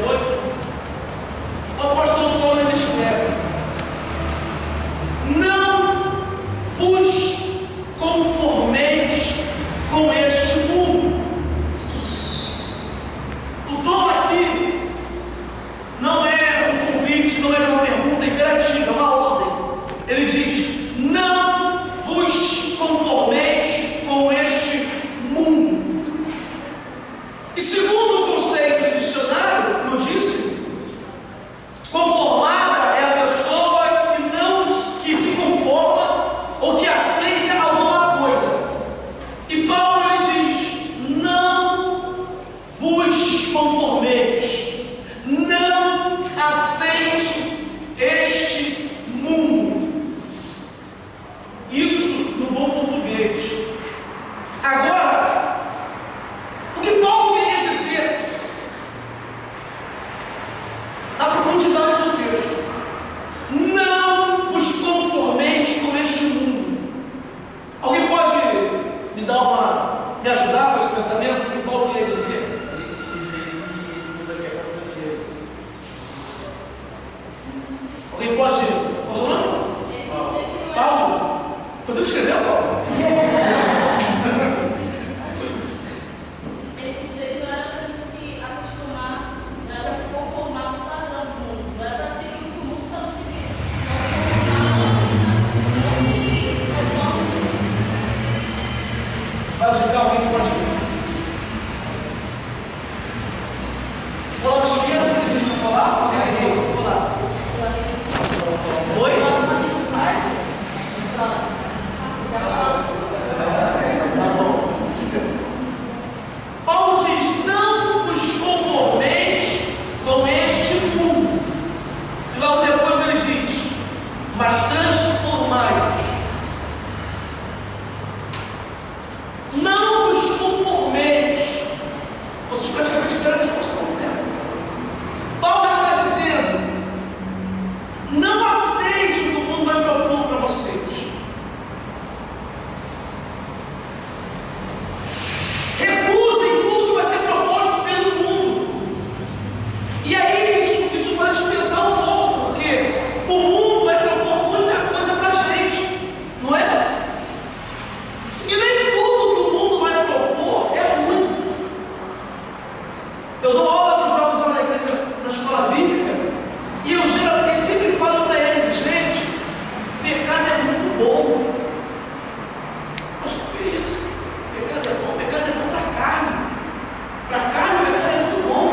8, o apóstolo Paulo ele escreve: não vos conformeis com este mundo. O tom aqui não é um convite, não é uma pergunta imperativa, é uma ordem. Ele diz: não vos conformeis com este mundo. E segundo o conceito do dicionário, como eu disse, conformada é a pessoa que se conforma ou que aceita alguma coisa. E Paulo ele diz: não vos conformeis, não aceite este mundo. Isso no bom português. Agora, o que Paulo queria dizer na profundidade do texto: não vos conformeis com este mundo. Alguém pode me ajudar com esse pensamento? O que Paulo queria dizer? Alguém pode? Qual o nome? Paulo? Foi tu que escreveu, Paulo? Ele dizer que não era para a gente se acostumar, não era para se conformar com o padrão do mundo, não era para seguir o que o mundo estava seguindo. Não seguir as normas. Para de cá, alguém que pode vir. Olá, deixa eu ver, vou falar? Vou falar. Oi? Tá bom. Paulo diz: não vos conformeis com este mundo. E logo depois ele diz: mas transformai-vos. Não vos conformeis. Vocês praticamente deram a resposta completa. Paulo está dizendo: não aceite o que o mundo vai propor para vocês. Recusem tudo que vai ser proposto pelo mundo. E aí isso vai te pensar um pouco, porque o mundo vai propor muita coisa para a gente, não é? E nem tudo que o mundo vai propor é ruim. Eu dou aula para os jovens lá na igreja, na escola bíblica, e eu geralmente sempre falo para eles: gente, pecado é muito bom. Mas o que é isso? Pecado é bom? Pecado é bom para a carne. Para a carne, o pecado é muito bom.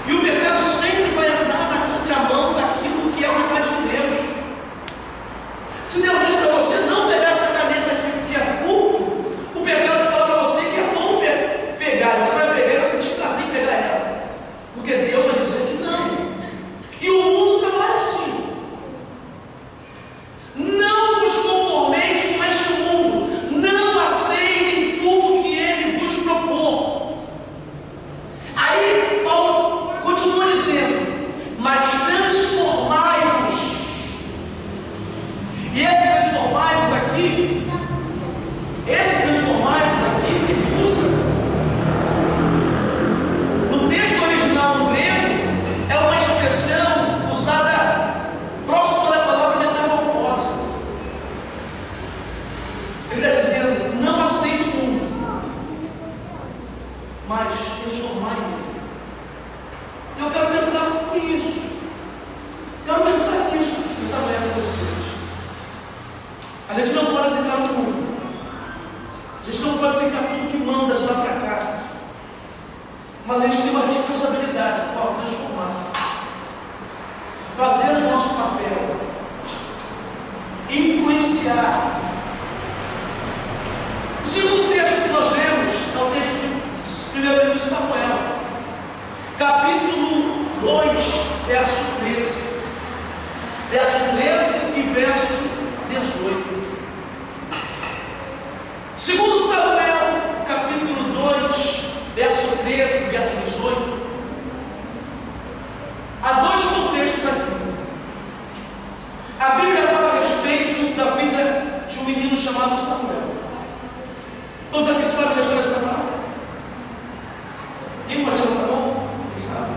E o pecado sempre vai andar na contramão daquilo que é a vontade de Deus. Se Deus diz para você não pegar essa caneta aqui porque é furto, o pecado vai falar para você que é bom pegar. Você vai pegar e você tem prazer em pegar ela. Porque Deus vai dizer que não. E o mundo trabalha assim. Não vos conformeis com este mundo. Não aceitem tudo que ele vos propor. Aí Paulo continua dizendo: mas transformai-vos. E esse transformai-vos aqui, ele usa no texto original no grego, é uma expressão usada próxima da palavra metamorfose. Ele está dizendo: não aceite o mundo, mas transformai ele. Eu quero pensar por isso. Quero pensar nisso nessa manhã com vocês. A gente não pode aceitar o mundo. A gente não pode aceitar tudo que manda de lá para cá. Mas a gente tem uma responsabilidade para transformar, fazer o nosso papel, influenciar. O segundo texto que nós lemos é o texto de 1 livro de Samuel, capítulo 2, verso 13. Verso 13 e verso 18. Segundo Samuel, capítulo 2, verso 13 e verso 18. Há dois contextos aqui. A Bíblia fala a respeito da vida de um menino chamado Samuel. Todos aqui sabem da história de Samuel? Quem pode levantar a mão? Quem sabe?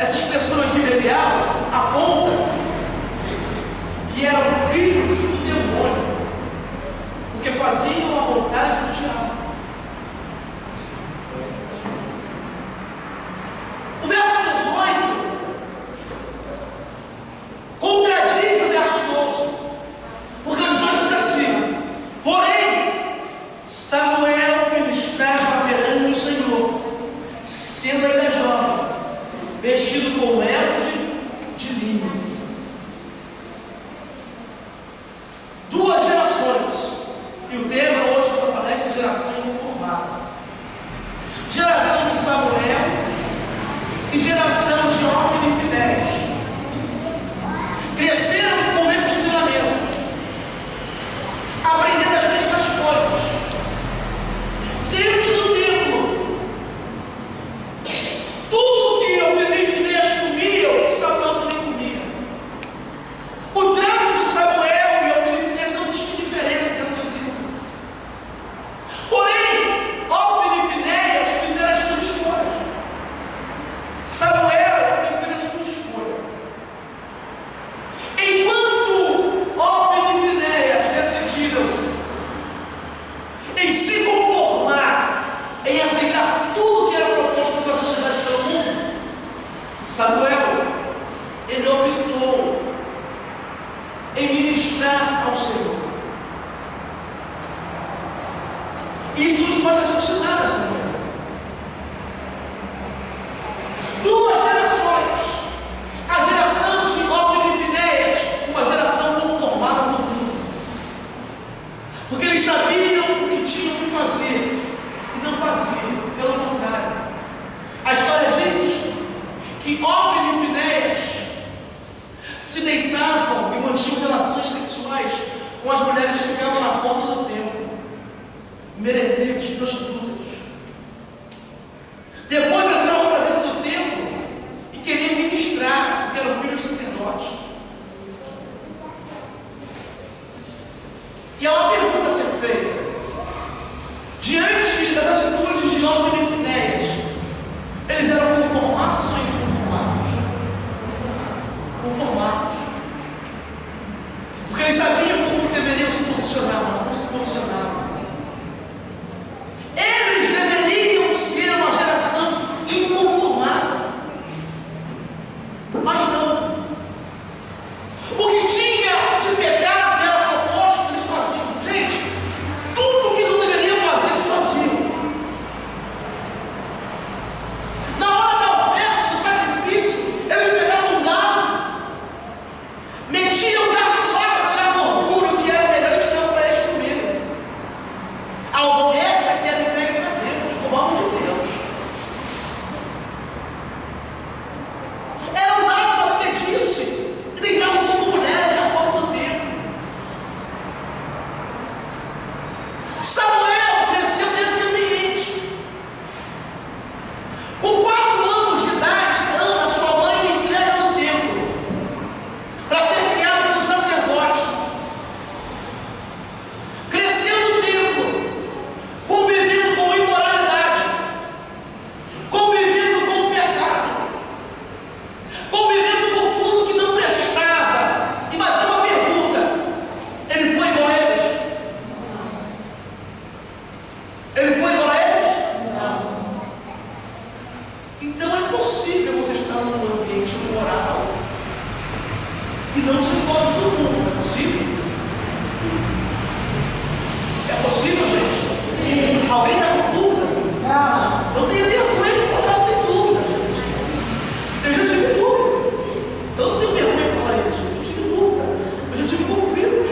Essa expressão aqui, Belial, aponta que eram filhos do demônio, porque faziam a vontade do diabo. O verso 18 contradiz o verso 12, porque o 18 diz assim: porém, Samuel ministrava perante o Senhor, sendo ainda jovem, vestido com éfode de linho. Duas gerações, e o tema hoje dessa palestra é geração inconformada. Geração de Samuel e geração de Ofni e Finéias. Cresceram com o mesmo ensinamento, aprendendo as mesmas coisas. Dentro do templo, tudo que Ofni e Finéias comiam, Samuel também comia. O trato de Samuel e Ofni e Finéias não tinha diferença dentro do templo. Porém, Ofni e Finéias fizeram as suas escolhas. Samuel fez a sua escolha. Enquanto Ofni e Finéias decidiram em se conformar, em aceitar tudo que era proposto pela sociedade e pelo mundo, Samuel, ele optou em ministrar ao Senhor. Isso nos pode raciocinar, Samuel. Duas gerações, a geração de Ofni e Finéias, uma geração conformada com o mundo, porque eles sabiam o que tinham que fazer e não faziam, pelo contrário. A história diz que Ofni e Finéias se deitavam e mantinham relações sexuais com as mulheres que ficavam na porta do templo, meretrizes, prostitutas. Depois entravam para dentro do templo e queriam ministrar, porque eram filhos de sacerdotes. E há uma pergunta a ser feita: diante das atitudes de Ofni e Finéias, eles eram conformados ou inconformados? Conformados. Porque eles sabiam como deveriam se posicionar, mas não se posicionavam. Eles deveriam ser uma geração inconformada, mas não. O que tinha de pecado era proposto que eles faziam. Gente, tudo que não deveriam fazer, eles faziam. Na hora da oferta, do sacrifício, eles pegavam um gado, metiam o gado lá para tirar a gordura, o que era melhor, eles davam para eles comerem. A oferta que era entregue para Deus, roubavam de Deus. Eram dados à obediência, e deitavam-se com mulheres na porta do templo. Samuel cresceu nesse ambiente. Com 4 anos de idade, Ana, sua mãe, o entrega no templo para ser criado como sacerdote. Cresceu no templo, convivendo com imoralidade, convivendo com o pecado, convivendo com tudo que não prestava. E mais uma pergunta: ele foi igual a eles? Ele foi igual a eles? Então é possível você estar num ambiente moral e não ser igual a todo mundo. É possível? É possível, gente? Sim. Alguém está com dúvida? Não tenho vergonha de falar se tem dúvida. Eu já tive dúvida. Eu não tenho vergonha de falar isso. Eu tive dúvida. Eu já tive conflitos.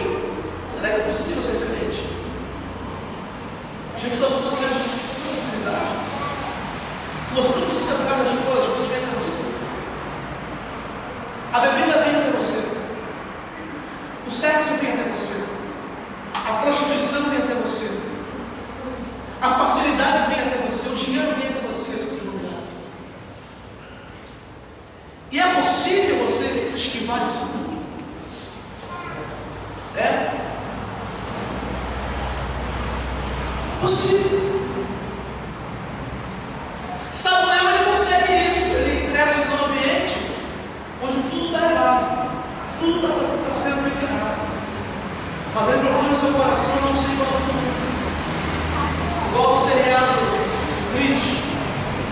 Será que é possível ser crente? Gente, nós vamos falar de possibilidade. Você não precisa entrar nas coisas, as coisas vêm até você. A bebida vem até você. O sexo vem até você. A prostituição vem até você. A facilidade vem até você. O dinheiro vem até você, se você não cuidar. E é possível você se esquivar disso tudo? É? Possível. Samuel, ele consegue isso. Ele cresce no ambiente seu coração não ser igual ao mundo. Igual o seriado Cris,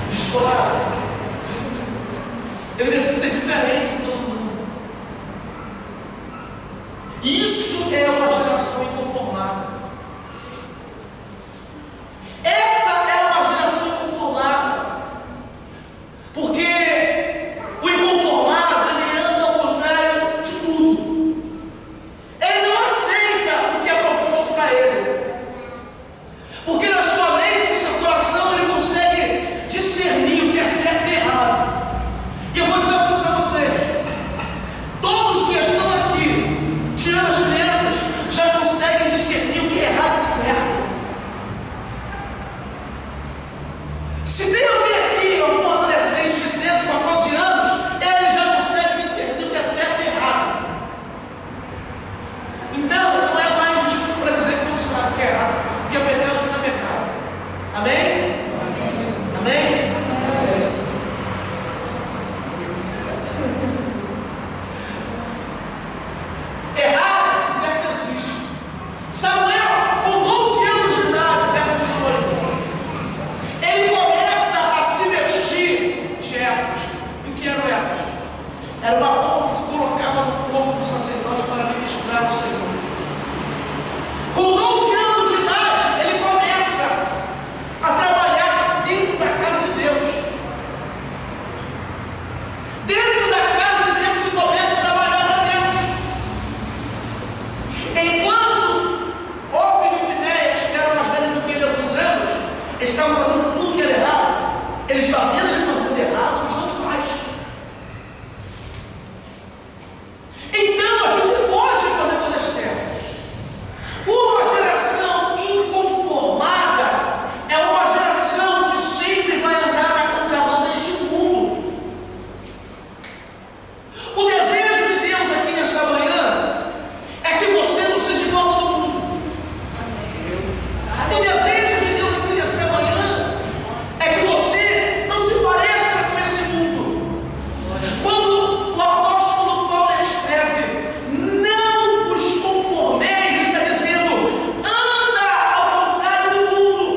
descolado. Ele decide ser diferente de todo mundo. Isso é uma geração inconformada. Essa é uma geração inconformada. Porque o inconformado, ele anda ao contrário de tudo. Ele não aceita o que é proposto para ele. Porque na sua mente, no seu coração, ele consegue discernir o que é certo e errado. E eu vou dizer uma coisa para vocês: todos que estão aqui, tirando as crianças, já conseguem discernir o que é errado e certo. Se tem alguém aqui, algum adolescente de 13, 14 anos, ele já consegue discernir o que é certo e errado. Então, não é mais desculpa para dizer que não sabe o que é errado, porque é pecado que não é pecado. Amém? Amém? Errado, certo existe. Samuel, com 12 anos de idade, verso 18, ele começa a se vestir de éfode. E o que era o éfode? Era uma roupa que se colocava no corpo do sacerdote para ministrar o Senhor. Com 12 anos de idade, ele começa a trabalhar dentro da casa de Deus. Dentro da casa de Deus, ele começa a trabalhar para Deus. Enquanto Ofni e Finéias, que eram mais velhos do que ele há alguns anos, eles estavam fazendo tudo que era errado. Ele está vendo eles fazendo errado, mas não faz. Então a gente pode fazer coisas certas. Uma geração inconformada é uma geração que sempre vai andar na contramão deste mundo. O desejo de Deus aqui nessa manhã é que você não seja igual a todo mundo. O desejo de Deus aqui nessa manhã é que você não se pareça com esse mundo. Quando o apóstolo Paulo escreve, não vos conformeis, ele está dizendo, anda ao contrário do mundo.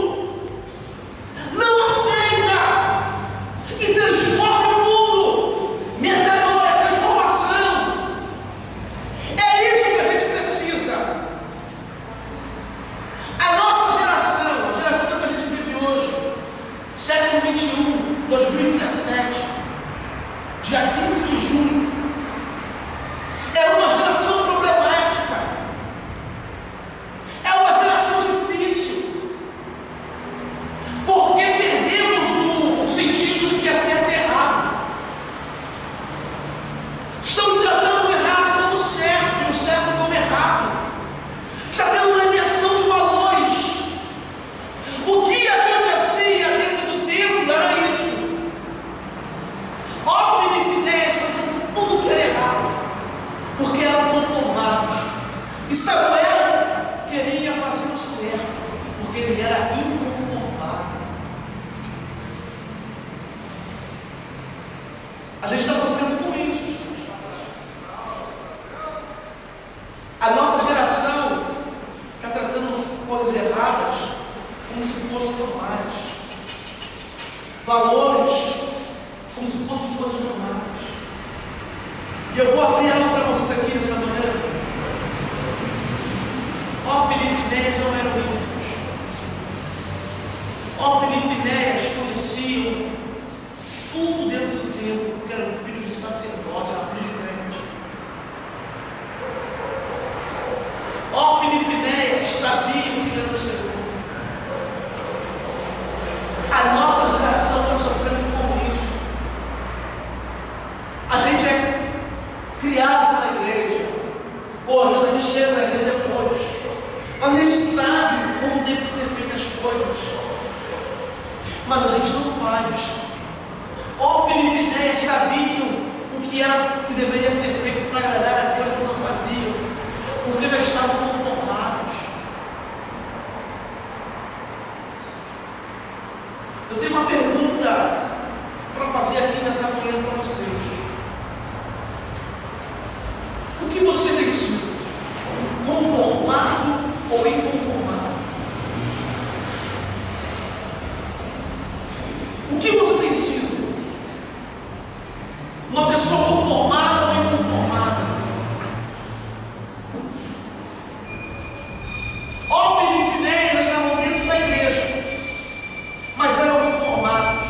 Não aceita e transforma o mundo. Metanoia, transformação. É isso que a gente precisa. A nossa geração, a geração que a gente vive hoje, século 21, 2017, dia 15 de junho, é uma geração problemática, é uma geração difícil, porque perdemos o sentido do que é certo e errado. Estamos tratando o errado como certo e o certo como errado. Está tendo uma inversão de valores. O que acontecia dentro do templo era isso. Ofni e Finéias faziam tudo que era errado, porque eram conformados. E Samuel queria fazer o certo, porque ele era inconformado. A gente está sofrendo com isso. A nossa geração está tratando coisas erradas como se fossem normais. Valores como se fossem coisas normais. E eu vou abrir algo para vocês aqui nessa manhã. Ofni e Finéias não eram ricos. Ofni e Finéias conheciam tudo dentro do templo, porque eram filhos de sacerdote, eram filhos de crente. Ofni e Finéias sabiam que era o Senhor. A nossa geração está sofrendo com isso. A gente é criado na igreja. Hoje a gente chega na igreja depois. Mas a gente sabe como devem ser feitas as coisas. Mas a gente não faz. Ofni e Finéias sabiam o que deveria ser feito para agradar a Deus, mas não faziam, porque já estavam conformados. Eu tenho uma pergunta para fazer aqui nessa manhã para vocês. O que você tem sido? Conformado ou pessoa conformada ou inconformada. Ófine e Finéias estavam dentro da igreja, mas eram conformados.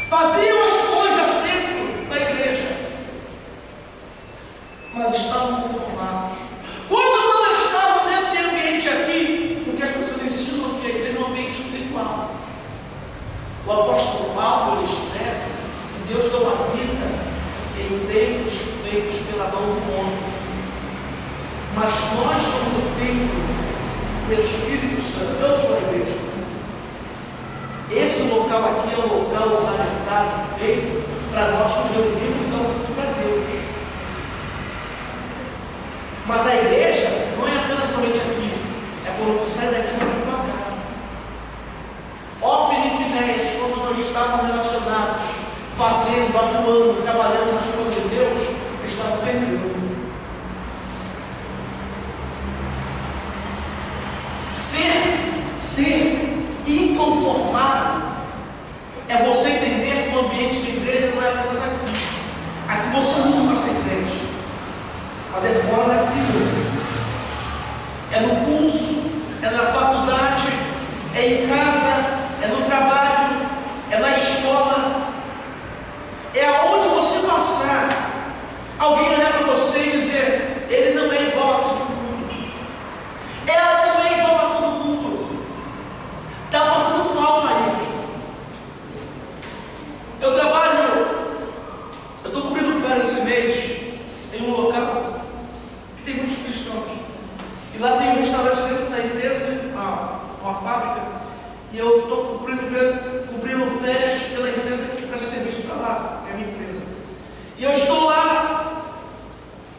Faziam as coisas dentro da igreja, mas estavam conformados. Quando não estavam nesse ambiente aqui, porque as pessoas ensinam que a igreja é um ambiente espiritual. O apóstolo Paulo ele escreve que Deus não habita em templos feitos pela mão do homem, mas nós somos o templo do Espírito Santo. Eu sou a igreja. Esse local aqui é um local habilitado, feito para nós nos reunirmos e dar um culto para Deus. Mas a igreja não é apenas somente aqui, é quando você sai daqui para a tua casa. Ófine e Finéias, quando nós estávamos relacionados, fazendo, atuando, trabalhando nas coisas de Deus, estavam perdendo. Ser inconformado é você entender que o ambiente de igreja não é apenas aqui. Aqui você não vai ser crente, mas é fora daqui. É no curso, é na faculdade, é em casa, é no trabalho, é na escola, é aonde você passar. Alguém olhar para você e dizer: ele não é igual a todo mundo, ela não é igual a todo mundo. Está fazendo falta isso. Eu estou cobrindo férias esse mês em um local que tem muitos cristãos, e lá tem um restaurante dentro da empresa, uma fábrica, e eu estou cobrindo férias pela empresa que presta serviço para lá, é a minha empresa. E eu estou lá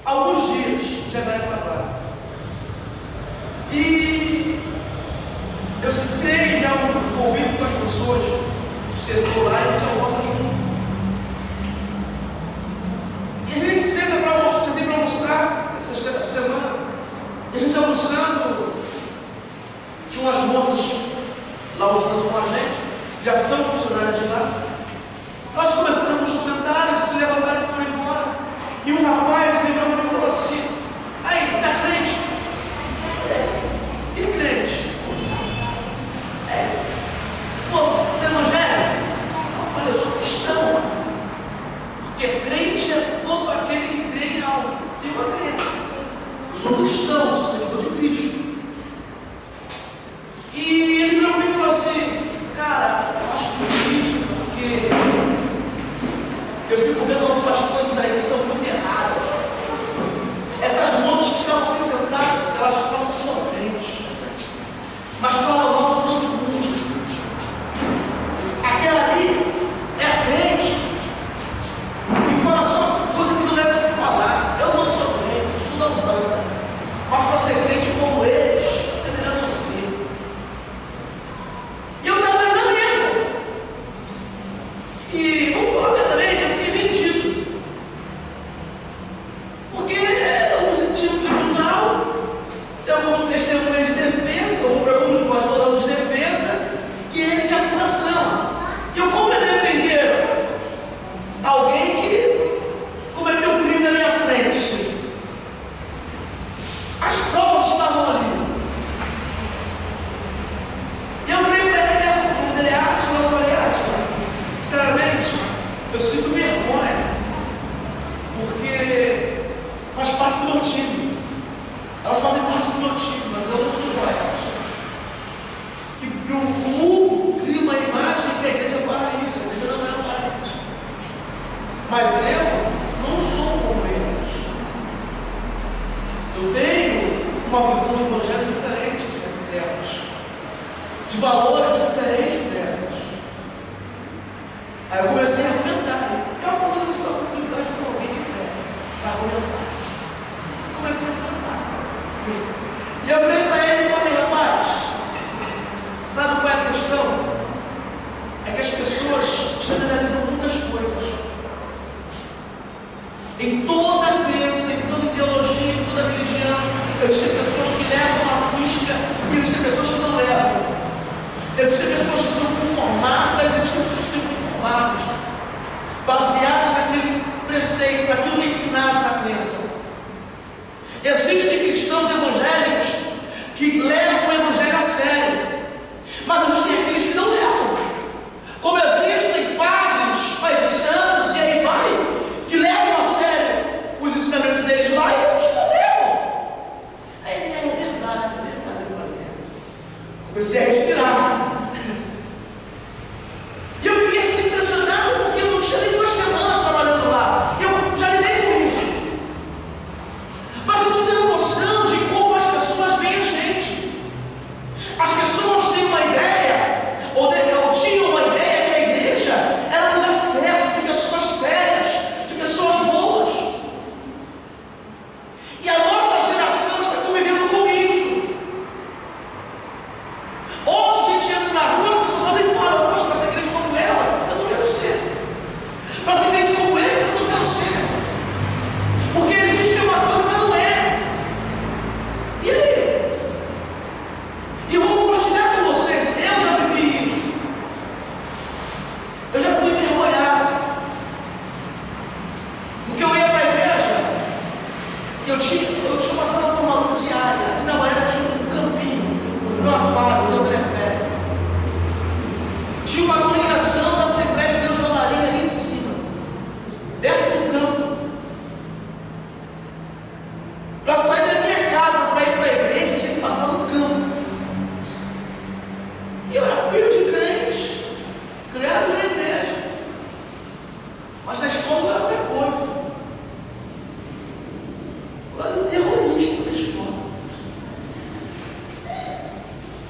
há alguns dias, já vai para lá. E eu citei já um convite com as pessoas do setor lá, e a gente almoça junto. E a gente senta para almoçar, sentei para almoçar essa semana. E a gente almoçando, tinha umas moças lá almoçando com a gente, já são funcionárias de lá. Nós começamos os comentários, se levantaram e foram embora. E um rapaz me chamou e falou assim: aí, tá crente? Que crente? Pô, evangelho? Eu falei: eu sou cristão. Porque crente é todo aquele que crê em algo, tem uma crença. Eu sou cristão, sou seguidor de Cristo. E ele virou para mim e falou assim: cara, eu acho difícil, porque eu fico vendo algumas coisas aí que são muito erradas. Essas moças que estavam aqui sentadas, elas falam que são crentes, mas falam mal de todo mundo. Aquela ali é a crente e fala só coisa que não deve se falar. Eu não sou crente, eu sou da Umbanda, mas para ser crente como eles, é melhor não ser. E eu estava ali na mesa. E vamos falar verdadeiramente, eu fiquei vendido. Porque eu me senti no tribunal, eu como testemunha de defesa, ou eu como pastor de defesa, e ele de acusação. E eu como defender alguém que cometeu um crime na minha frente? As provas estavam ali. E eu falei para ele, quando ele é Átila, eu falei: Átila, sinceramente, eu sinto vergonha, porque faz parte do meu time. Elas fazem parte do meu time, mas eu não sou igual a elas. E o mundo cria uma imagem que a igreja é paraíso. A igreja não é um paraíso. Mas eu não sou como eles. Eu tenho uma visão do evangelho diferente delas, de valores diferentes delas. Aí eu comecei a argumentar. Eu aposto que a oportunidade para alguém que quer para argumentar. Comecei a argumentar. E eu falei para ele e falei: rapaz, sabe qual é a questão? É que as pessoas generalizam muitas coisas. Em toda crença, em toda ideologia, em toda religião, existem pessoas que levam a acústica e existem pessoas que não levam. Existem pessoas que são conformadas, existem pessoas que são conformadas, baseadas naquele preceito, daquilo que é ensinado na crença. Existem cristãos evangélicos que levam o evangelho a sério, mas existem aqueles que não levam. Como existem padres, pais de santos e aí vai, que levam a sério os ensinamentos deles lá e outros não levam. É verdade, eu falei. Comecei a respirar. E eu fiquei assim impressionado porque eu não tinha nem 2 semanas trabalhando lá. Eu já lidei com isso. Para a gente ter uma noção de como as pessoas veem a gente. As pessoas têm uma ideia, ou tinham uma ideia que a igreja era um lugar certo, de pessoas sérias, de pessoas boas. E a nossa geração está convivendo com isso. Hoje a gente entra na rua, as pessoas olham e falam: poxa, para ser crente como ela, eu não quero ser. Para ser crente como ele, eu não quero ser. Porque ele diz que é uma coisa, mas não é. E aí? E eu vou compartilhar com vocês, eu já vivi isso. Eu já fui envergonhado. Porque eu ia para a igreja, e eu tinha passado por uma luta diária. Aqui na Bahia tinha um campinho, um aquário, um telefé. Tinha uma congregação da Assembleia de Deus de Olaria ali em cima, perto do campo. Para sair da minha casa, para ir para a igreja, tinha que passar no campo. E eu era filho de crente, criado na igreja, mas na escola era outra coisa. Eu era um terrorista na escola.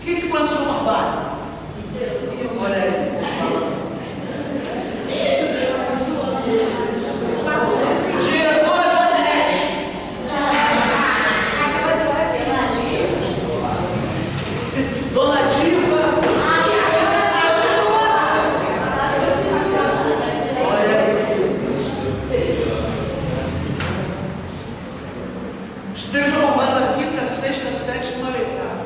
Quem que conhece o João Barbalho? Olha aí. Diretora Janete. Dona Diva. Olha aí. Estudei o João Barbalho da 5ª, 6ª, 7ª, 8ª.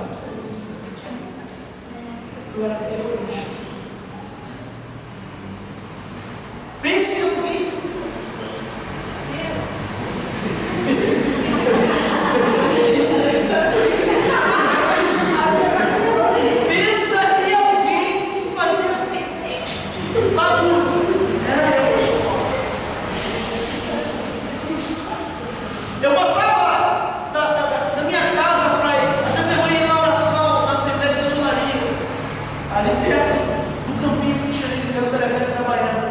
Eu era terrorista. Pense comigo. Pensa em alguém que fazia bagunça. Era eu. Eu passava da minha casa para ir. Às vezes minha mãe ia na oração, na Assembleia de Deus de Olaria, ali perto do campinho que tinha ali, perto do teleférico da Baiana.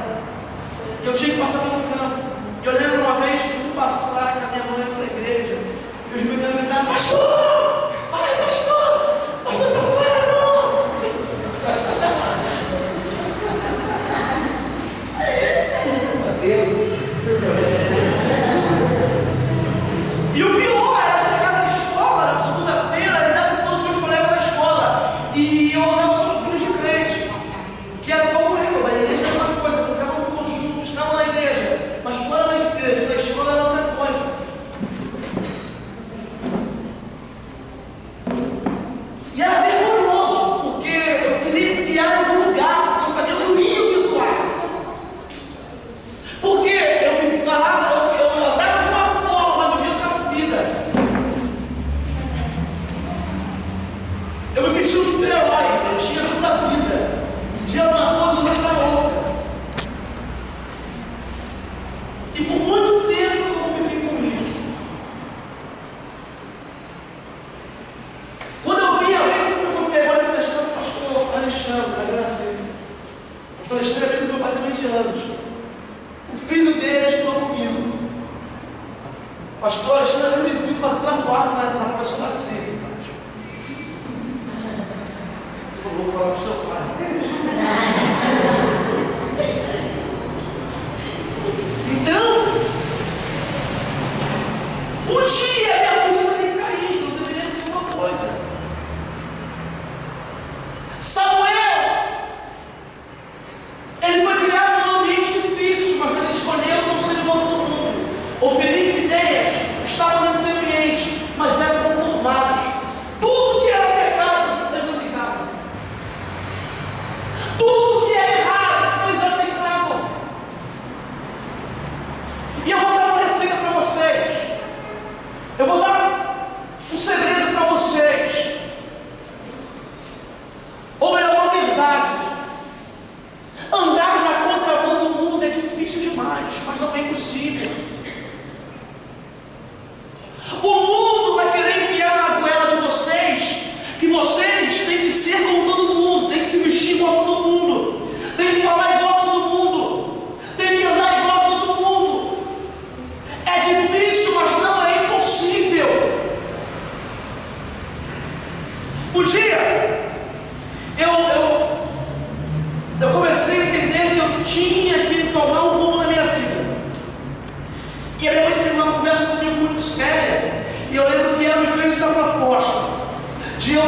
E eu tinha que passar pelo campo. E eu lembro uma vez que eu fui passar com a minha mãe para a igreja, e os meninos gritaram: pastor! Ai, pastor! Pastor, está fora, não! E o pior era chegar na escola, na segunda-feira, e dar com todos os meus colegas na escola. E eu olhava só os filhos de crente, que era como eu, a igreja era uma coisa, ficavam no conjunto, estavam na igreja, mas fora da igreja, na escola era outra coisa. E era vergonhoso, porque eu queria enfiar em algum lugar, porque eu sabia que eu ia me zoar. Porque eu me falava, eu andava de uma forma, mas vivia outra vida. Eu me sentia um super-herói, eu tinha dupla vida. De dia era uma coisa, de noite era outra. E por muito tempo eu convivi com isso. Quando eu via, eu contei agora que eu do pastor Alexandre, da Graça. O pastor Alexandre é amigo do meu pai também de anos. O filho dele estudou comigo. O pastor Alexandre, eu me fui fazendo arruaça na professora nascer. Eu vou falar para o seu pai. Então, um dia minha vida vai cair, não deveria ser uma coisa. Samuel, ele foi criado num ambiente difícil, mas ele escolheu não ser igual a todo mundo. Ofeli e Finéias estavam nesse ambiente, mas eram conformados. Tudo que era pecado, eles aceitavam. Tudo que E a minha mãe teve uma conversa comigo muito séria. E eu lembro que ela me fez essa proposta de eu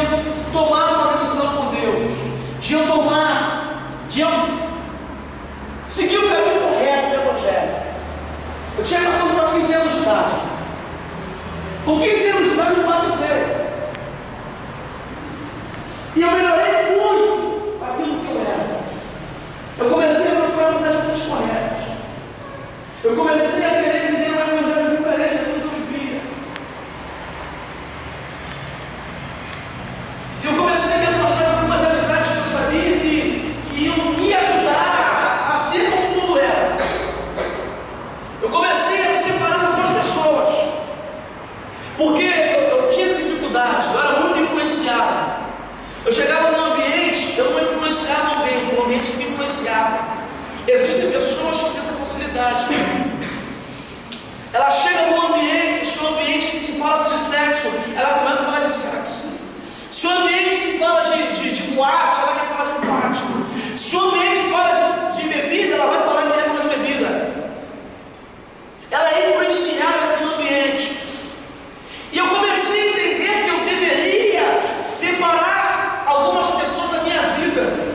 tomar uma decisão com Deus, de eu seguir o caminho correto do Evangelho. Eu tinha 14 para 15 anos de idade. Com 15 anos de idade eu me batizei. E eu melhorei muito aquilo que eu era. Eu comecei a procurar as atitudes corretas. Eu comecei a querer viver um evangelho diferente daquilo que eu vivia. E eu comecei a mostrar algumas amizades que eu sabia que iam me ajudar a ser como o mundo era. Eu comecei a me separar de algumas pessoas. Porque eu tinha essa dificuldade, eu era muito influenciado. Eu chegava num ambiente, eu não influenciava no ambiente que me influenciava. Existem pessoas que têm essa facilidade. Ela chega num ambiente, se o ambiente se fala de sexo, ela começa a falar de sexo. Se o ambiente se fala de boate, ela quer falar de boate. Se o ambiente fala de bebida, ela vai falar que quer falar de bebida. Ela é influenciada naquele ambiente. E eu comecei a entender que eu deveria separar algumas pessoas da minha vida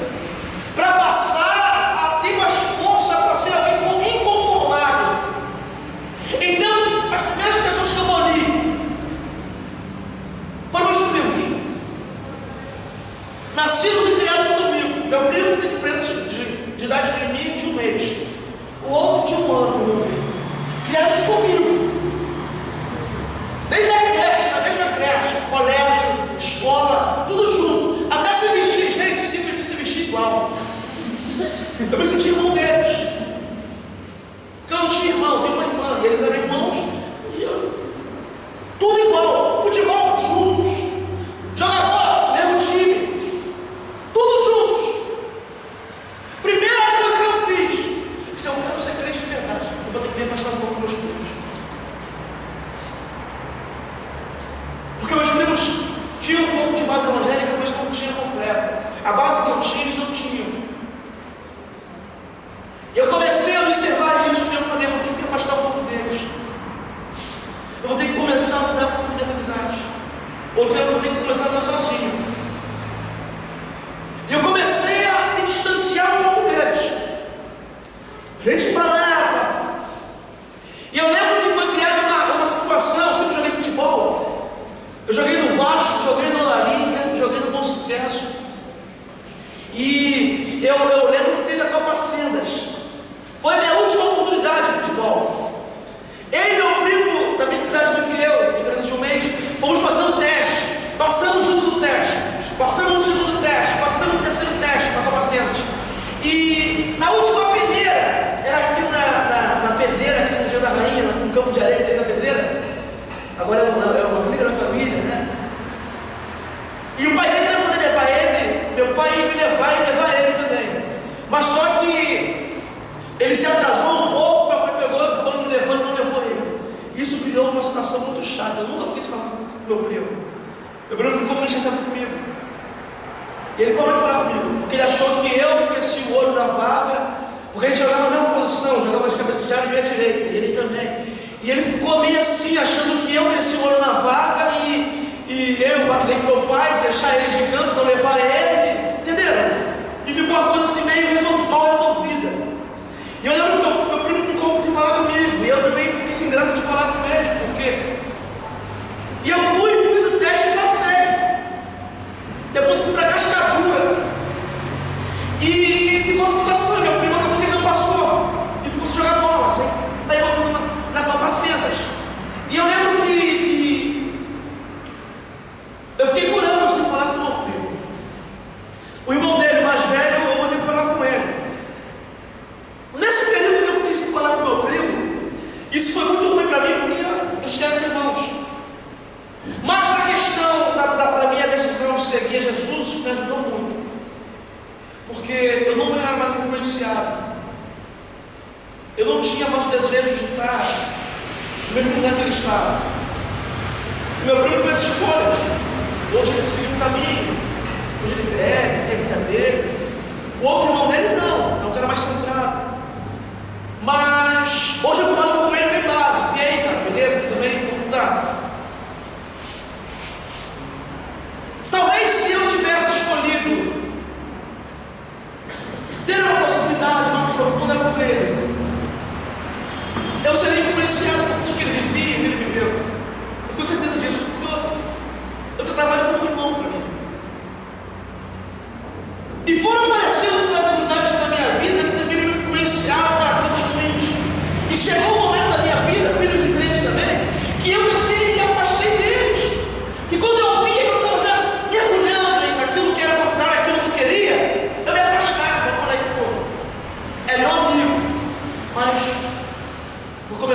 para passar a ter mais força para ser alguém inconformável. Então, as primeiras pessoas que eu aboli foram meus primos, nascidos e criados comigo. Meu primo tem diferença de idade de mim de um mês, o outro de um ano, meu primo. Criados comigo, desde a creche, na mesma creche, colégio, escola, tudo junto, até se vestir, gente, se vestir igual. Eu me senti irmão deles, porque eu não tinha irmão, tenho uma irmã, e eles eram irmãos, e eu, tudo igual, futebol juntos, jogar bola, mesmo time, tudo juntos. Primeira coisa que eu fiz, se eu quero ser crente de verdade, eu vou ter que me afastar um pouco dos meus primos. Porque meus primos tinham um pouco de base evangélica, mas não tinha completa. A base que eu tinha, eles não tinham. E eu comecei a observar isso, e eu falei, eu vou ter que me afastar um pouco deles. Eu vou ter que começar a mudar um pouco das minhas amizades. Ou eu vou ter que começar a andar sozinho. E eu comecei a me distanciar um pouco deles. A gente falava. E eu lembro que foi criada uma situação, eu sempre joguei futebol. Eu joguei no Vasco, joguei no Olarinha, joguei no Bom Sucesso. E eu lembro que teve a Copa Sendas. Foi a minha última oportunidade de futebol. Ele e meu primo, da mesma idade do que eu, diferença de um mês, fomos fazer um teste. Passamos junto no teste. Passamos no segundo teste. Passamos no terceiro teste para a Copa Sendas. E na última peneira, era aqui na pedreira, aqui no Dia da Rainha, no campo de areia, na pedreira. Agora é uma briga da família, né? E o pai dele não ia poder levar ele, meu pai ia me levar e levar ele também. Mas só que ele se atrasou um pouco, meu pai pegou, acabou não me levando, não levou ele. Isso virou uma situação muito chata. Eu nunca fiquei falando com meu primo. Meu primo ficou muito chateado comigo. E ele parou de falar comigo, porque ele achou que eu cresci o olho na vaga, porque a gente jogava na mesma posição, jogava de cabeça de área e meia direita, e ele também. E ele ficou meio assim, achando que eu cresci o olho na vaga e eu batalhei com meu pai, deixar ele de canto, não levar ele, entenderam? E ficou uma coisa assim meio mal resolvida. E eu lembro que meu primo ficou sem falar comigo, e eu também fiquei sem graça de falar com ele, porque... E eu fiz o teste e passei. Depois fui para Cascadura. E ficou essa situação, meu primo acabou que ele não passou. E ficou sem jogar bola, assim, tá envolvido na Copa Sendas. E eu lembro que eu fiquei por anos sem falar com o meu primo. O irmão dele, mais velho, eu vou ter que falar com ele. Nesse período que eu fiquei sem falar com o meu primo, isso foi muito ruim para mim, porque a gente era irmãos. Mas na questão da minha decisão de seguir Jesus, me ajudou muito. Porque eu não era mais influenciado. Eu não tinha mais o desejo de estar no mesmo lugar que ele estava. Meu primo fez escolhas. Hoje ele seguiu um caminho. Hoje ele bebe, tem a vida dele. O outro irmão dele não. É um cara mais centrado. Mas hoje eu falo com ele bem básico.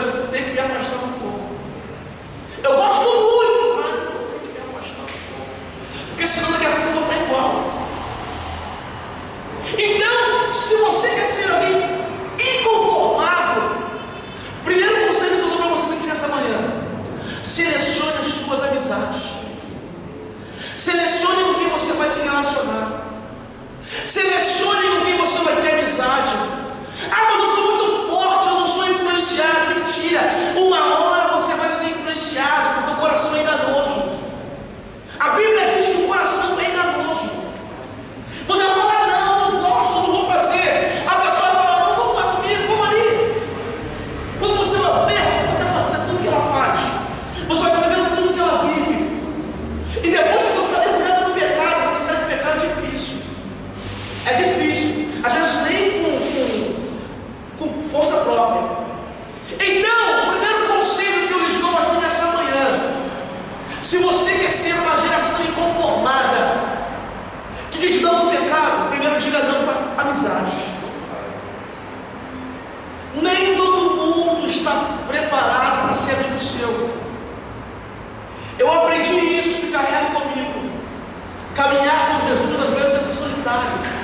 ter que me afastar um pouco. Eu gosto muito, mas eu vou ter que me afastar um pouco, porque senão daqui a pouco eu vou estar igual. Então, se você quer ser alguém inconformável, primeiro conselho que eu dou para vocês aqui nessa manhã: selecione as suas amizades, selecione com quem você vai se relacionar, selecione com quem você vai ter amizade. Ah, mas eu sou muito forte, eu não sou influenciado. Mentira, uma hora você vai ser influenciado, porque o coração é enganoso. A Bíblia diz que o coração é enganoso. Você vai falar: não, não gosto, não vou fazer. A pessoa vai falar: não, vamos lá comigo, vamos ali. Quando você vai ver, você vai estar fazendo tudo que ela faz, você vai estar vivendo tudo que ela vive, e depois que você está mergulhado no pecado, porque sair do pecado é difícil. É difícil, às vezes nem com força própria. Então, o primeiro conselho que eu lhes dou aqui nessa manhã: se você quer ser uma geração inconformada, que diz não no pecado, primeiro diga não para amizade. Nem todo mundo está preparado para ser amigo seu. Eu aprendi isso e carrego comigo. Caminhar com Jesus às vezes é ser solitário.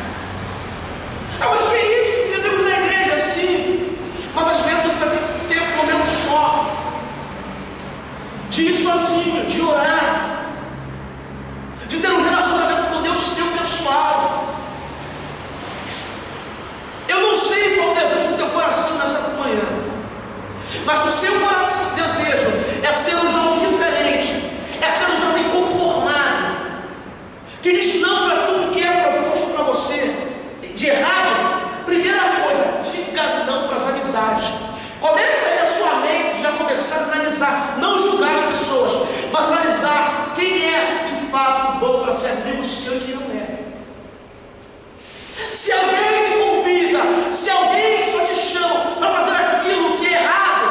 Ah, mas que é isso? Tem amigos na igreja assim. Mas às vezes você vai ter um momento só de ir sozinho, de orar, de ter um relacionamento com Deus teu pessoal. Eu não sei qual o desejo do teu coração nessa manhã, mas o seu coração, desejo é ser um jovem diferente, é ser um jovem conformado, que diz não para tudo que é proposto para você de errado. Primeira coisa, diga não para as amizades. Comece aí a sua mente já começar a analisar, não julgar as pessoas, mas analisar quem é de fato bom para ser amigo seu e quem não é. Se alguém te convida, se alguém só te chama para fazer aquilo que é errado,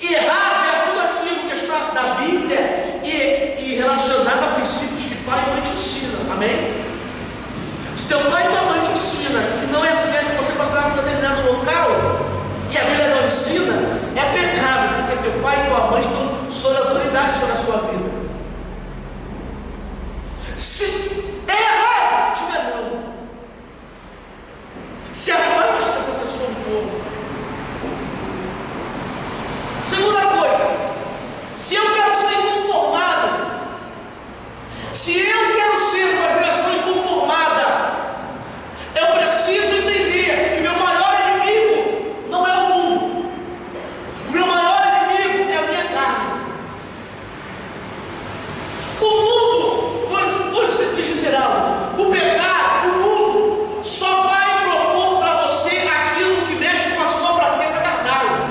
e errado é tudo aquilo que está na Bíblia e relacionado a princípios que pai e mãe te ensinam, amém? Se teu pai e tua mãe te ensina que não é certo você passar por determinado local, e a Bíblia não ensina, é pecado, porque teu pai e tua mãe estão sob autoridade sobre a sua vida. Se é errado, diga não. Se afaste dessa pessoa um pouco. Segunda coisa: se eu quero ser inconformado, se eu quero ser uma geração inconformada, eu preciso entender que meu maior inimigo não é o mundo. O meu maior inimigo é a minha carne. O mundo, vou dizer algo: o pecado, o mundo só vai propor para você aquilo que mexe com a sua fraqueza carnal.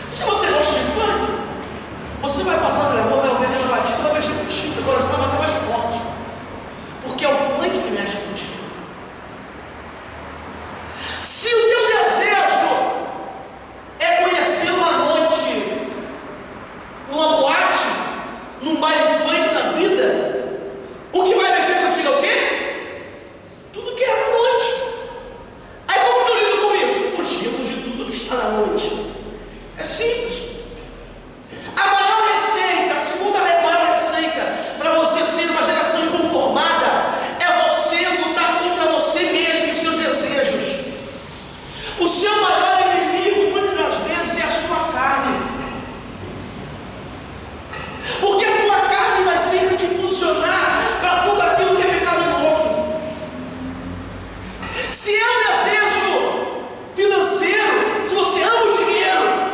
Se você gosta de funk, você vai passar na rua, vai ouvir aquela batida, vai mexer contigo, teu coração vai bater mais forte, porque é o funk que mexe contigo. Se o teu desejo é conhecer uma noite, numa boate, num baile funk da vida, o que vai mexer contigo é o quê? Tudo que é na noite. Aí como que eu lido com isso? Fugimos de tudo que está na noite. É simples. A maior receita, a segunda maior receita para você ser uma geração inconformada é você lutar contra você mesmo e seus desejos. O seu maior inimigo muitas das vezes é a sua carne, porque a tua carne vai sempre te impulsionar para tudo aquilo que é pecaminoso. Se é um desejo financeiro, se você ama o dinheiro,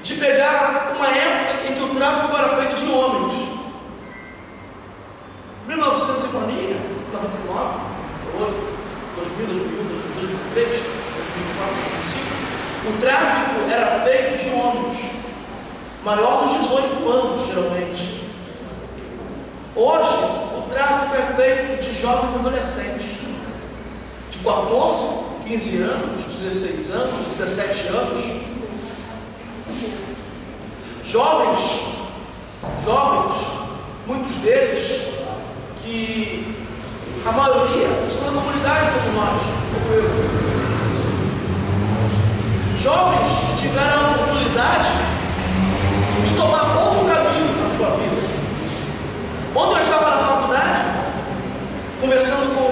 de pegar uma época em que o tráfico era feito de homens. 1900 e bolinha, 99, 2000, 2001, 2003, 2004, 2005, o tráfico era feito de homens, maior dos 18 anos, geralmente. Hoje, o tráfico é feito de jovens adolescentes, de 14, 15 anos, 16 anos, 17 anos. Jovens, muitos deles, que a maioria estão na comunidade como nós, como eu. Jovens que tiveram a oportunidade de tomar outro caminho na sua vida. Ontem eu estava na faculdade, conversando com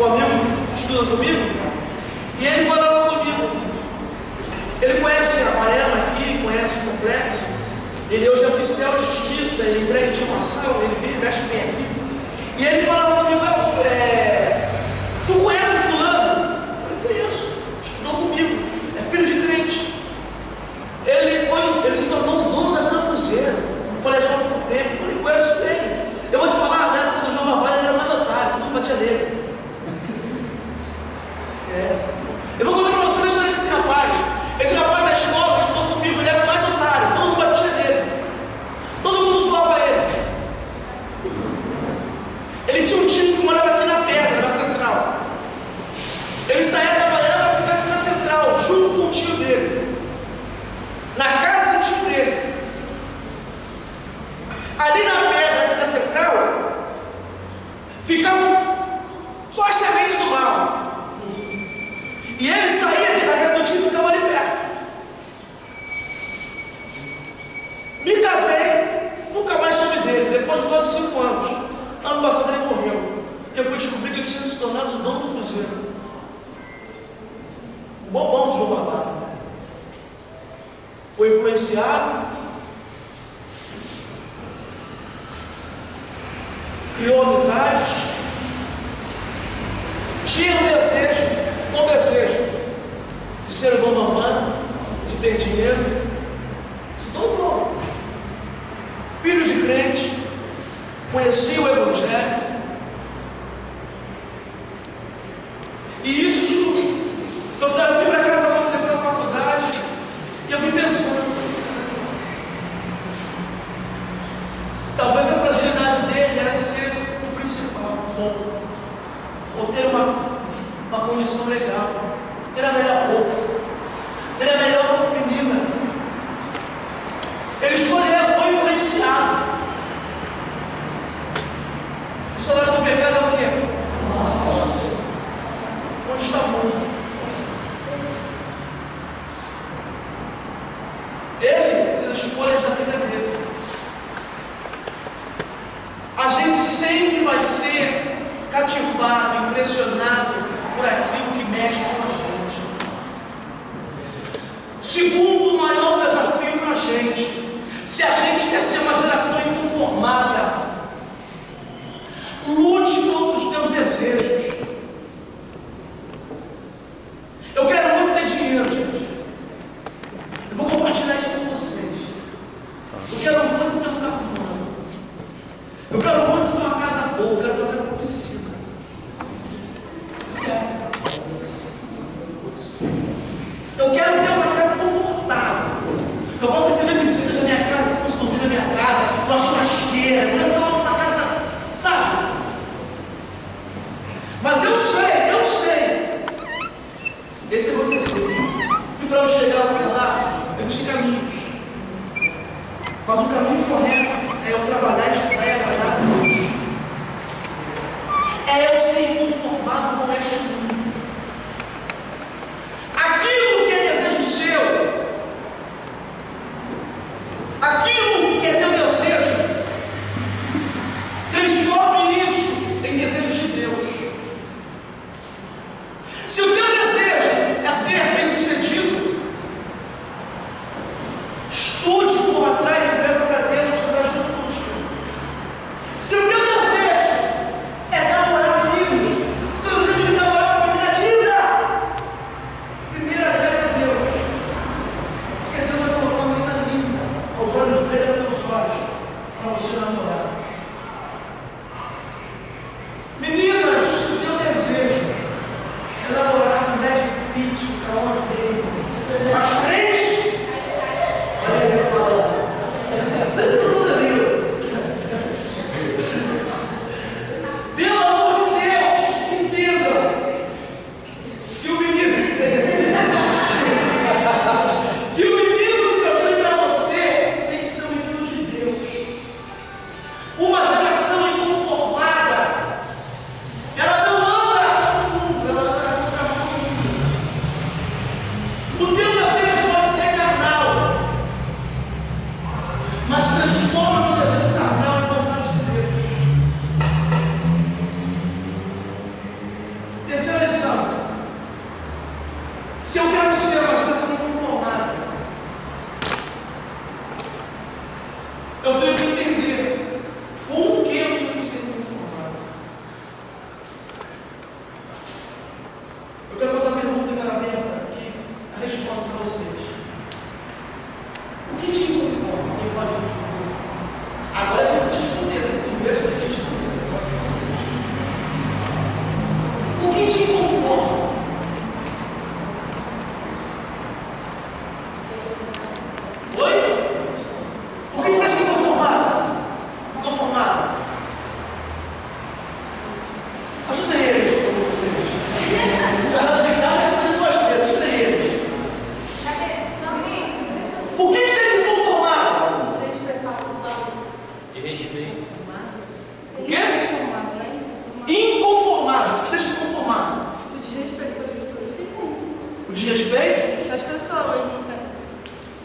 um amigo que estuda comigo, e ele falava comigo. Ele conhece a Miami aqui, conhece o complexo. Ele hoje é oficial de justiça, ele entrega intimação, ele vem e mexe bem aqui. E ele falava comigo, tu conhece o fulano? Eu falei, conheço, estudou comigo, é filho de crente. Ele se tornou o dono da Vila Cruzeiro. Eu falei, só por tempo. Eu falei, conheço ele. Eu vou te falar, na época do João Barbalho ele era mais otário, todo mundo batia nele. Eu vou contar para vocês a história desse rapaz. Esse rapaz da escola que estudou comigo, ele era o mais otário, todo mundo batia nele. Todo mundo zoava ele. Ele tinha um tio que morava aqui na Pedra, na Central. Ele saía trabalhando para ficar aqui na Central, junto com o tio dele. Na casa do tio dele. Ali na Pedra, aqui na Central, ficavam só as sementes do mal. E ele saía da casa do tio e ficava ali perto. Me casei, nunca mais soube dele, depois de quase 5 anos. Ano passado ele morreu. E eu fui descobrir que ele tinha se tornado o dono do Cruzeiro. O bobão de João Barbalho. Foi influenciado, criou amizades, tinha um desejo de ser o bambambam, de ter dinheiro, se tornou filho de crente, conhecia o Evangelho, e isso, eu vim para casa ontem para a faculdade, e eu vim pensando, talvez a fragilidade dele era ser o principal, bom, ou ter uma condição legal, ter a melhor roupa, ter a melhor menina. Ele escolheu, foi influenciado. O salário do pecado é o quê? Onde está o mundo? Ele fez as escolhas da vida dele. A gente sempre vai ser cativado, impressionado por aquilo que mexe com a gente. Segundo o maior desafio para a gente, se a gente quer ser uma geração inconformada, lute contra os teus desejos. Eu quero muito ter dinheiro, gente. Eu vou compartilhar isso com vocês. Eu quero muito ter um carro voando. Eu quero muito ter uma casa boa. Eu quero ter uma casa com piscina. Sério. Eu quero ter uma casa confortável. Eu posso receber visitas na minha casa, eu posso dormir na minha casa, uma churrasqueira, eu quero ter uma casa, sabe? Mas eu sei, esse é o meu desejo. E para eu chegar até lá, existem caminhos. Mas o caminho correto é eu trabalhar, estudar e agradar a Deus. É eu ser inconformado com este mundo. Aquilo que é desejo seu, aquilo que é teu desejo, transforme isso em desejo de Deus. Se o teu desejo é ser bem-sucedido, estude por atrás e peça para Deus andar junto contigo. Se o teu desejo é namorar meninos, se o teu desejo é namorar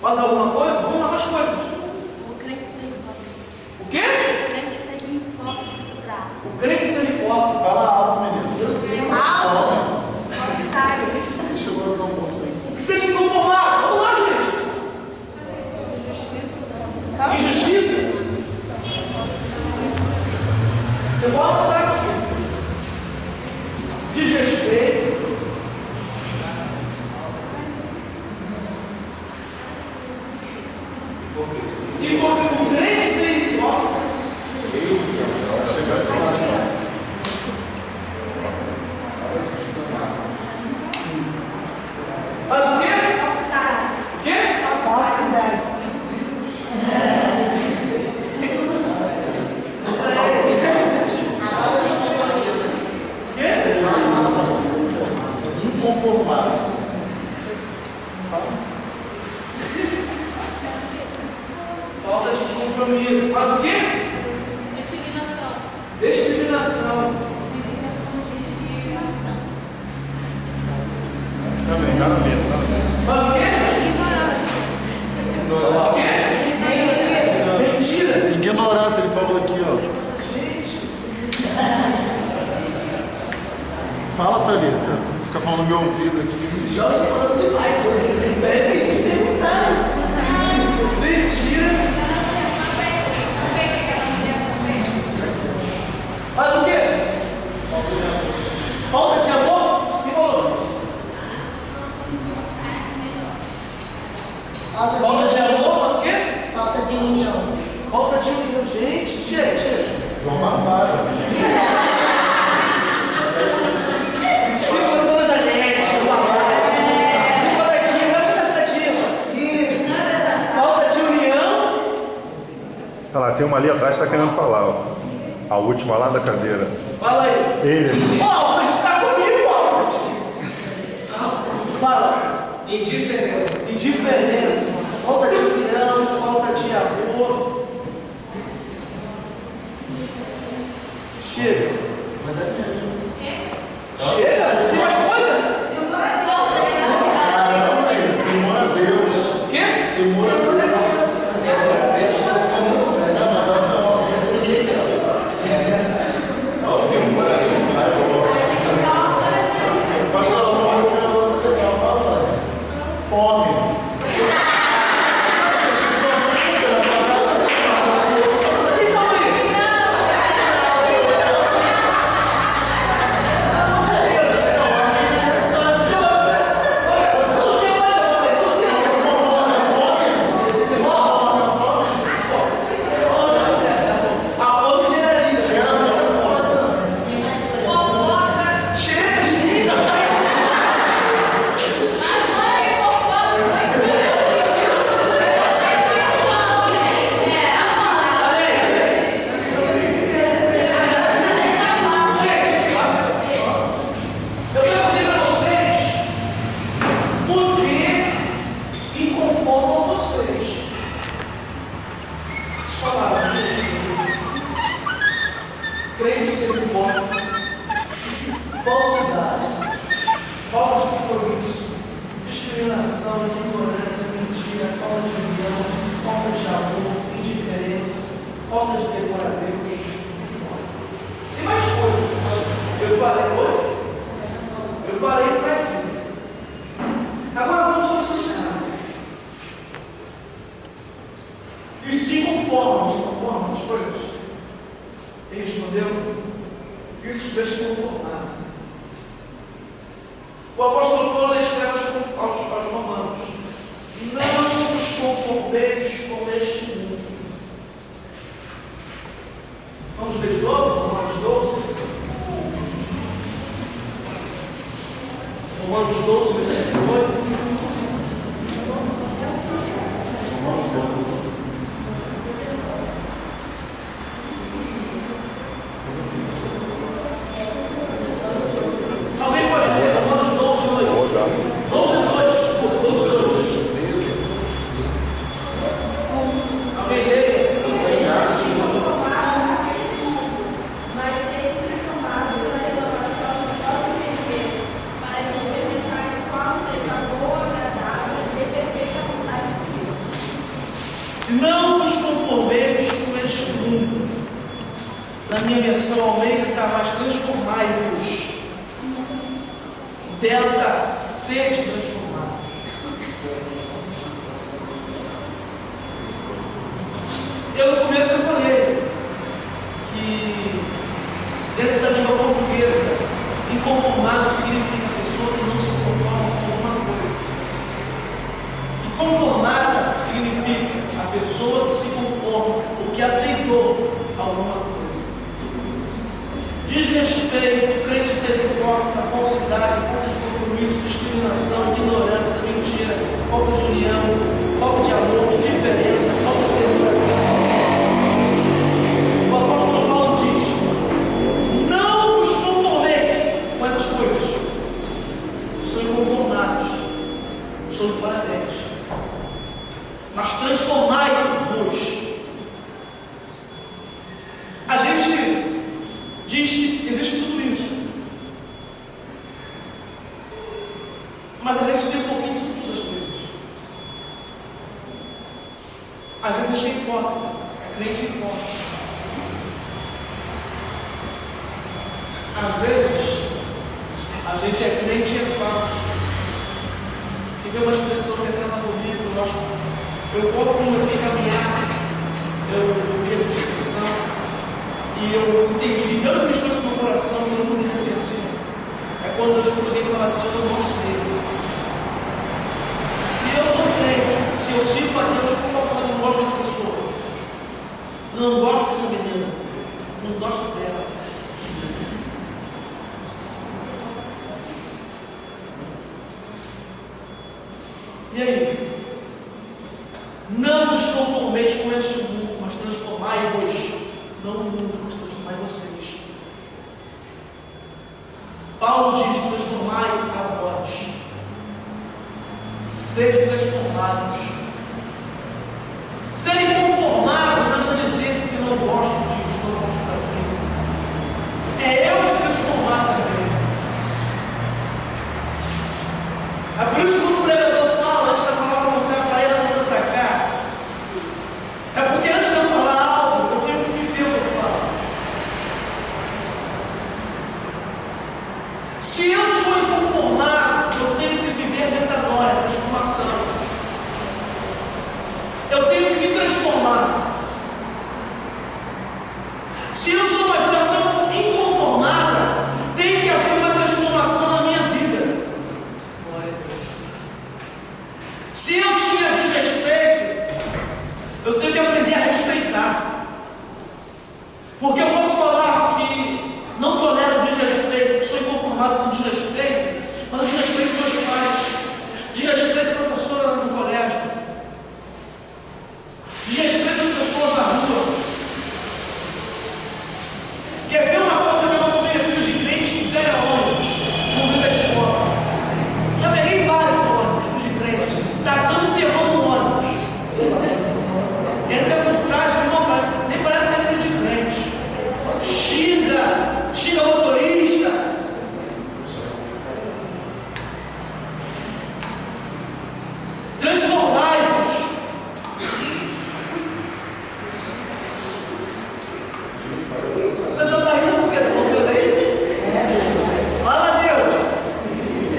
Mais alguma coisa? Vamos lá, mais coisas. O crente ser hipócrita. O quê? O crente ser hipócrita. O crente ser hipócrita. Fala alto, menino. Alto. Chegou no almoço aí. O que tem se conformar? Vamos lá, gente. Injustiça? Eu vou anotar aqui. Desrespeito. E porque o crente ser hipócrita. Vai chegar de lá. Faz o quê? O quê? Falsidade. O quê? Inconformado. Falta de compromisso. Faz o quê? Discriminação. Discriminação. Também, nada mesmo, nada mesmo. Faz o quê? O quê? Mentira. Ignorância, ele falou aqui, ó. Gente. Fala, Thalita. Fica falando no meu ouvido aqui. Já está falando demais hoje. Bebe, perguntaram. Mentira. Faz o quê? Falta de amor? Me falou. Falta de amor, faz o quê? Falta de união. Falta de união. Gente, chega. João Barbalho. Discípulo da Dona Janete. Discípulo daqui, vai para essa falta de união. Olha lá, tem uma ali atrás que está querendo falar, ó. A última lá da cadeira. Fala aí. Ele. Ó, Alfred, está comigo, Alfred. Fala. Indiferença. Indiferença. Falta de união, falta de amor. Chega. Mas é mesmo. Chega? Tem mais coisa? Caramba, temor a Deus. O quê? Temor a Deus. Pastor, eu vou aqui na nossa legal, fala lá. Fome. Quem falou isso? A fome generaliza. Chega de mim. Eu perguntei para vocês por que inconformam vocês. Falaram. Crente ser hipócrita, falsidade, falta de compromisso, discriminação, ignorância, mentira, falta de união, falta de amor, indiferença, falta de temor a Deus. Tem mais coisa. Eu parei hoje? Eu parei por aqui. Agora vamos raciocinar. Isso te conforma essas coisas? Ele respondeu: isso te deixa conformado. O apóstolo Paulo escreve aos romanos: não vos conformeis com este mundo. Vamos ver de novo, Romanos 12. Romanos 12, versículo 8. Não vos conformeis com este mundo. Na minha versão Almeida está mais transformai-vos. Dela está sede transformados. Eu no começo eu falei que dentro da língua portuguesa, inconformado significa pessoa que não se conforma com alguma coisa. E conformada significa a pessoa que se conforma, ou que aceitou alguma coisa. Desrespeito, crente ser hipócrita, falsidade, falta de compromisso, discriminação, ignorância, mentira, falta de união, falta de amor, indiferença, falta de ternura. O apóstolo Paulo diz: não vos conformeis com essas coisas. São inconformados, são os parabéns. Mas transformai-vos. A gente diz que existe tudo isso, mas a gente tem um pouquinho disso tudo, as coisas. Às vezes a gente é hipócrita, é crente hipócrita. Às vezes a gente é crente e é falso. E vem uma expressão que entrava comigo, eu comecei a caminhar, eu vi essa expressão. E eu entendi, Deus me mostrou isso no meu coração, que eu não poderia ser assim. É quando Deus escuta alguém falar assim: eu não gosto dele. Se eu sou crente, se eu sirvo a Deus, como eu posso falar que eu não gosto da pessoa? Eu não gosto dessa menina, não gosto dela. E aí? Não vos conformeis com este mundo, mas transformai-vos. Não o mundo, mas transformai vocês. Paulo diz: transformai a vós. Sejam transformados. Ser inconformado não está dizendo que não gosto disso, não gosto daquilo. É eu me transformar também. É por isso que quando o pregador fala, antes da palavra voltar para ele, voltar para cá, é porque antes de eu falar algo, eu tenho que viver o que eu falo. Se eu sou inconformado, eu tenho que viver metanoia, transformação. Eu tenho que me transformar. Se eu sou uma geração inconformada, tem que haver uma transformação na minha vida. Se eu tinha desrespeito, eu tenho que aprender a respeitar. Porque eu posso falar que não tolero desrespeito, que sou inconformado com desrespeito, mas eu desrespeito meus pais, desrespeito a professora no colégio, desrespeito as pessoas na rua. Quer ver uma coisa que eu não comi filho de crente que pega ônibus no meio da escola? Já peguei vários ônibus, filho de crente, tacando terror no ônibus. Entra por trás, nem parece ser filho de crente. Xinga motorista. Transformai-vos. Você está rindo porque está voltando aí? Fala, Deus.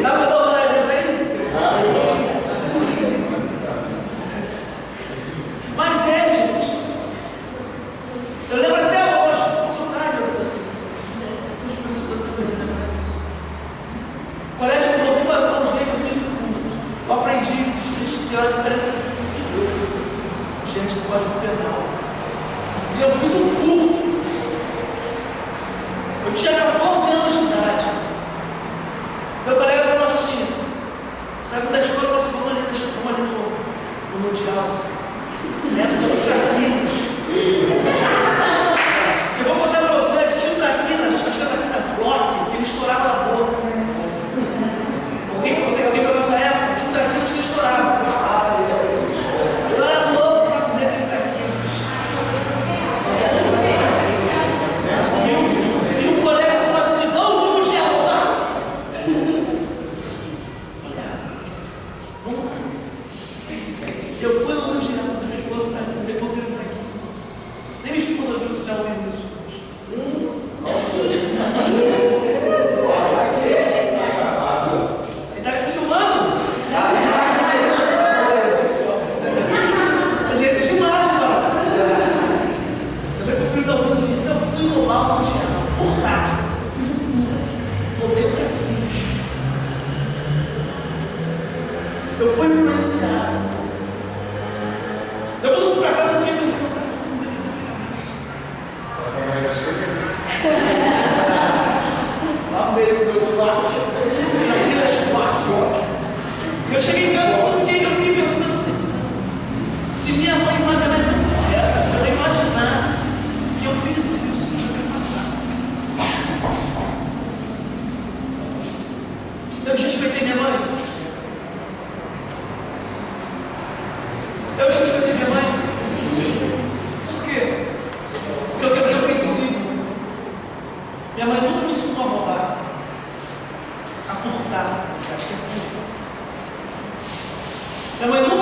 Dá para dar uma olhada nisso aí? Mas gente, eu lembro até hoje, pouco tarde, eu assim, o Espírito Santo me lembra disso. Colégio de novo, eu fiz no fundo. Eu aprendi que a diferença do furto de Deus. Gente, do Código Penal. E eu fiz um furto. Eu tinha 14 anos de idade. Meu colega falou assim: sabe da escola? Eu falei assim: vamos ali no Mundial. Na época do Traquinas. Eu vou contar para vocês: tinha um Traquinas, acho que era Traquinas Block, que ele estourava na boca. Alguém pegou essa época? Tinha um Traquinas que estourava. Eu era louco para comer aquele Traquinas. E um colega falou assim: vamos no Mundial, voltar. Falei: vamos lá. Eu fui no Mundial, minha esposa está aqui.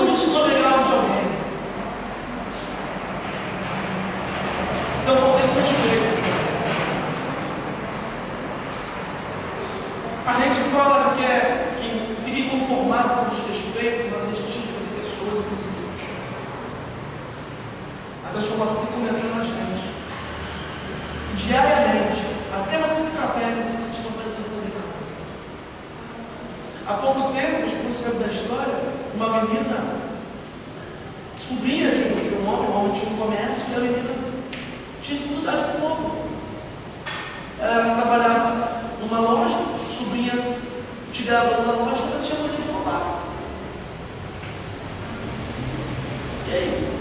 como se não pegar de alguém. Então falta de respeito. A gente fala que fica inconformado com o desrespeito, mas a gente atinge de pessoas e princípios. A transformação tem que começar na gente. Diariamente, até você ficar velho, você sentir vontade de fazer nada. Há pouco tempo, depois da história, uma menina, sobrinha de um homem tinha um comércio, e a menina tinha dificuldade com o homem. Ela trabalhava numa loja, sobrinha tirava da loja, ela tinha mania de roubar. E aí?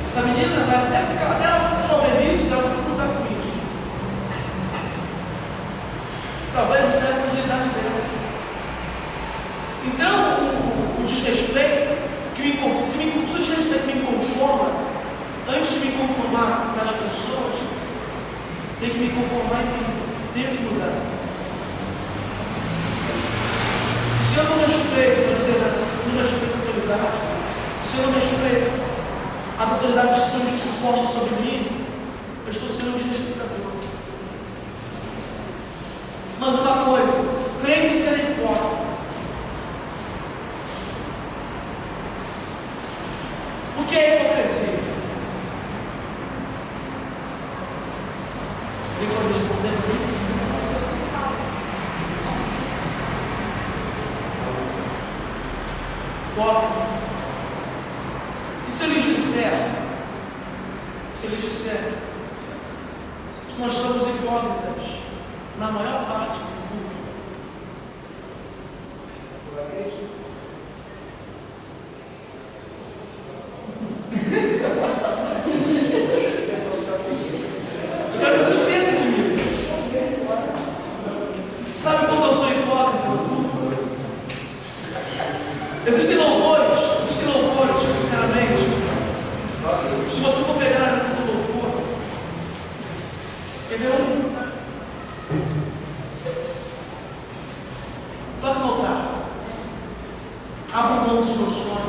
Essa menina vai até ficar, até ela resolver isso, ela vai lutar com isso. Talvez não seja a fragilidade dela. Então, o desrespeito, se o desrespeito me conforma, antes de me conformar nas pessoas, tem que me conformar em mim, tenho que mudar. Se eu não respeito a liderança, se eu não respeito a autoridade, se eu não respeito as autoridades que são impostas sobre mim, eu estou sendo um desrespeitador. Mas uma coisa, crente ser hipócrita. O que é hipocrisia? Alguém pode responder para mim? Hipócrita. E se eles disserem que nós somos hipócritas na maior parte do culto? Eu quero que vocês pensem comigo. Sabe quando eu sou hipócrita no culto? Existem louvores, sinceramente. Se você for pegar a vida do louvor, quer ver um? Toca no altar. Abra mão dos meus sonhos.